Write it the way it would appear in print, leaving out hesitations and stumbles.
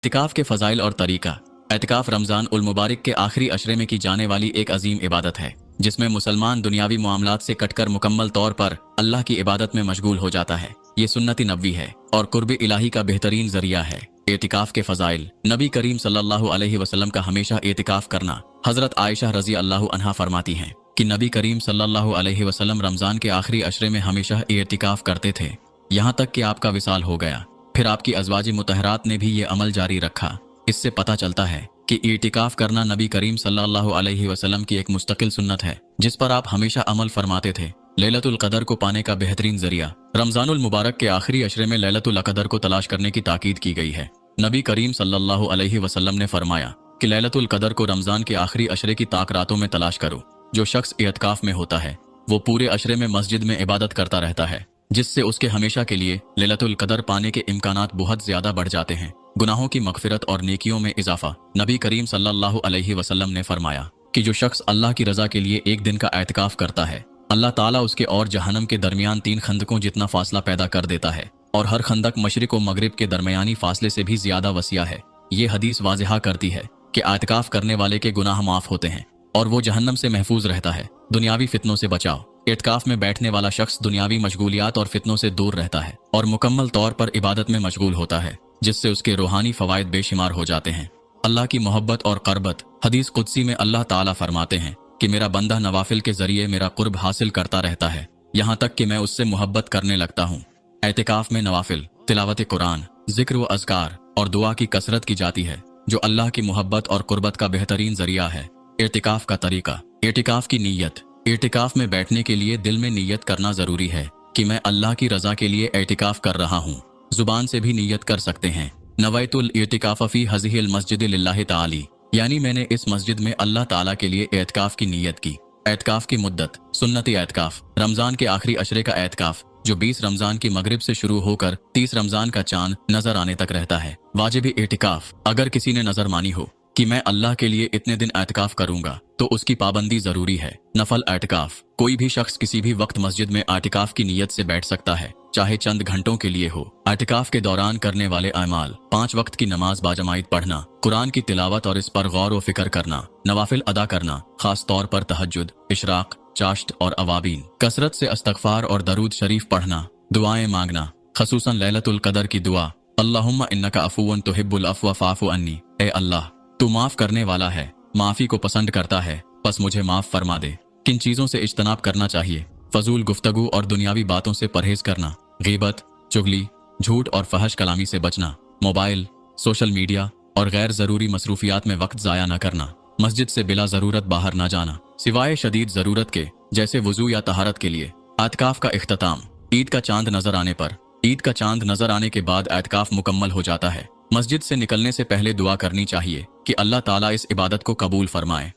एतिकाफ के फ़ज़ाइल और तरीका। एतिकाफ रमज़ान उल मुबारक के आखिरी अशरे में की जाने वाली एक अजीम इबादत है, जिसमें मुसलमान दुनियावी मामलात से कटकर मुकम्मल तौर पर अल्लाह की इबादत में मशगूल हो जाता है। ये सुन्नती नबवी है और कुर्ब इलाही का बेहतरीन जरिया है। एतिकाफ के फ़ज़ाइल। नबी करीम सल्लल्लाहु अलैहि वसल्लम का हमेशा एतिकाफ करना। हज़रत आयशा रज़ी अल्लाहु अन्हा फरमाती हैं कि नबी करीम सल्लल्लाहु अलैहि वसल्लम रमज़ान के आखिरी अशरे में हमेशा एतिकाफ करते थे, यहाँ तक कि आपका विसाल हो गया। फिर आपकी अज़वाज मुतहरात ने भी ये अमल जारी रखा। इससे पता चलता है कि एतिकाफ करना नबी करीम सल्लल्लाहु अलैहि वसल्लम की एक मुस्तकिल सुन्नत है, जिस पर आप हमेशा अमल फरमाते थे। लैलतुल क़दर को पाने का बेहतरीन जरिया। रमज़ानुल मुबारक के आखिरी अशरे में लैलतुल क़दर को तलाश करने की ताकीद की गई है। नबी करीम सल्लल्लाहु अलैहि वसल्लम ने फरमाया कि लैलतुल क़दर को रमज़ान के आखिरी अशरे की ताक रातों में तलाश करो। जो शख्स एतिकाफ में होता है वो पूरे अशरे में मस्जिद में इबादत करता रहता है, जिससे उसके हमेशा के लिए लैलतुल क़दर पाने के इम्कानात बहुत ज्यादा बढ़ जाते हैं। गुनाहों की मग़फ़िरत और नेकियों में इजाफा। नबी करीम सल्लल्लाहु अलैहि वसल्लम ने फरमाया कि जो शख्स अल्लाह की रज़ा के लिए एक दिन का एतिकाफ करता है, अल्लाह ताला उसके और जहन्नम के दरमियान 3 खंदकों जितना फासला पैदा कर देता है, और हर खंदक मशरिक व मगरिब के दरमियानी फासले से भी ज्यादा वसिया है। ये हदीस वाज़िहा करती है कि एतिकाफ करने वाले के गुनाह माफ होते हैं और वो जहन्नम से महफूज रहता है। दुनियावी फितनों से बचाव। एतिकाफ में बैठने वाला शख्स दुनियावी मशगूलियात और फितनों से दूर रहता है और मुकम्मल तौर पर इबादत में मशगूल होता है, जिससे उसके रूहानी फवायद बेशुमार हो जाते हैं। अल्लाह की मोहब्बत और क़रबत। हदीस कुदसी में अल्लाह ताला फरमाते हैं कि मेरा बंदा नवाफिल के जरिए मेरा कुर्ब हासिल करता रहता है, यहाँ तक कि मैं उससे मोहब्बत करने लगता हूँ। एतिकाफ में नवाफिल, तिलावत कुरान, जिक्र व अज़कार और दुआ की कसरत की जाती है, जो अल्लाह की मोहब्बत और कुर्बत का बेहतरीन जरिया है। एतिकाफ का तरीका। एतिकाफ की नीयत। एतिकाफ में बैठने के लिए दिल में नीयत करना जरूरी है कि मैं अल्लाह की रजा के लिए एतिकाफ कर रहा हूँ। जुबान से भी नीयत कर सकते हैं। नवैतुल एतिकाफ फी हज़िहिल मस्जिद लिल्लाहि ताली, यानी मैंने इस मस्जिद में अल्लाह ताला के लिए एतिकाफ की नीयत की। एतिकाफ की मुद्दत। सुन्नती एतिकाफ। रमजान के आखिरी अशरे का एतिकाफ, जो 20 रमजान की मगरिब से शुरू होकर 30 रमजान का चांद नजर आने तक रहता है। वाजिबी एतिकाफ। अगर किसी ने नजर मानी हो कि मैं अल्लाह के लिए इतने दिन एतिकाफ करूंगा, तो उसकी पाबंदी जरूरी है। नफल एतिकाफ। कोई भी शख्स किसी भी वक्त मस्जिद में एतिकाफ की नीयत से बैठ सकता है, चाहे चंद घंटों के लिए हो। एतिकाफ के दौरान करने वाले अमाल। 5 वक्त की नमाज बाजमाइत पढ़ना, कुरान की तिलावत और इस पर गौर व फिक्र करना, नवाफिल अदा करना, खास तौर पर तहज्जुद, इशराक, चाश्त और अवाबीन, कसरत से इस्तग़फ़ार और दरूद शरीफ पढ़ना, दुआएं मांगना, खसूसन लैलतुल क़दर की दुआ, अल्लाहुम्मा इन्नका अफ़ुव्वुन तुहिब्बुल अफ़्व फ़अफ़ु अन्नी। ए अल्लाह, तू माफ करने वाला है, माफी को पसंद करता है, बस मुझे माफ फरमा दे। किन चीजों से इज्तनाब करना चाहिए? फजूल गुफ्तगू और दुनियावी बातों से परहेज करना, गीबत, चुगली, झूठ और फहश कलामी से बचना, मोबाइल, सोशल मीडिया और गैर जरूरी मसरूफियात में वक्त जाया न करना, मस्जिद से बिला जरूरत बाहर न जाना, सिवाय शदीद जरूरत के जैसे वजू या तहारत के लिए। एतिकाफ का इख्तिताम। ईद का चांद नजर आने पर। ईद का चांद नजर आने के बाद एतिकाफ मुकम्मल हो जाता है। मस्जिद से निकलने से पहले दुआ करनी चाहिए कि अल्लाह ताला इस इबादत को कबूल फरमाए।